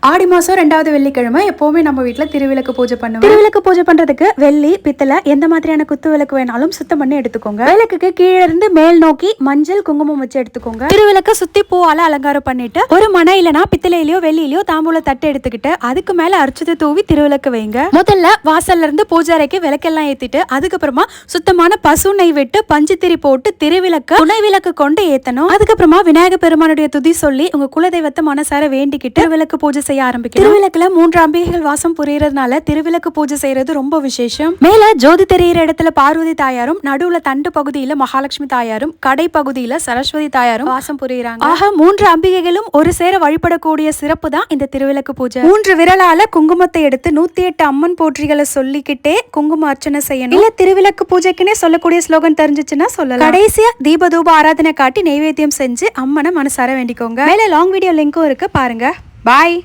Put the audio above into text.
ஆடி மாசம் 2வது வெள்ளிக்கிழமை எப்பவுமே நம்ம வீட்ல திருவிளக்கு பூஜை பண்ணுவோம். திருவிளக்கு பூஜை பண்றதுக்கு வெள்ளி, பித்தளை எந்த மாதிரியான குத்து விளக்கு வேணாலும் சுத்தம் பண்ணி எடுத்துக்கோங்க. விளக்குக்கு கீழே இருந்து மேல் நோக்கி மஞ்சள் குங்குமம் வச்சு எடுத்துக்கோங்க. திருவிளக்க சுத்தி பூவால அலங்காரம் பண்ணிட்டு ஒரு மனை இல்லனா பித்தளையிலயோ வெள்ளியிலயோ தாம்பூல தட்டு எடுத்துக்கிட்டு அதுக்கு மேல அர்ச்சத்தை தூவி திருவிளக்கு வைங்க. முதல்ல வாசல்ல இருந்து பூஜை அறைக்கு விளக்கெல்லாம் ஏத்திட்டு அதுக்கப்புறமா சுத்தமான பசு நெய் விட்டு பஞ்சுத்திரி போட்டு திருவிளக்கு துணை விளக்கு கொண்டு ஏத்தணும். அதுக்கப்புறமா விநாயகர் பெருமானுடைய துதி சொல்லி உங்க குலதெய்வத்தை மனசார வேண்டிக்கிட்டு விளக்கு பூஜை செய்ய ஆரம்பிக்கும். திருவிளக்குல 3 அம்பிகைகள் வாசம் புரியறதுனால திருவிளக்கு பூஜை செய்யறது ரொம்ப விசேஷம். மேல ஜோதி தெரியிற இடத்துல பார்வதி தாயாரும், நடுவுல தண்டு பகுதியில மகாலட்சுமி தாயாரும், கடை பகுதியில சரஸ்வதி தாயாரும் வாசம் புரியுறாங்க. ஆக 3 அம்பிகைகளும் ஒரு சேர வழிபடக்கூடிய சிறப்பு தான் இந்த திருவிளக்கு பூஜை. 3 விரலால குங்குமத்தை எடுத்து 108 அம்மன் போற்றிகளை சொல்லிக்கிட்டே குங்கும அர்ச்சனை செய்யணும். இல்ல திருவிளக்கு பூஜைக்குன்னே சொல்லக்கூடிய ஸ்லோகன் தெரிஞ்சிச்சுன்னா சொல்லலாம். கடைசியா தீப தூப ஆராதனை காட்டி நைவேத்தியம் செஞ்சு அம்மனை மனசார வேண்டிக்கோங்க. மேல லாங் வீடியோ லிங்க்கும் இருக்கு, பாருங்க. பாய்.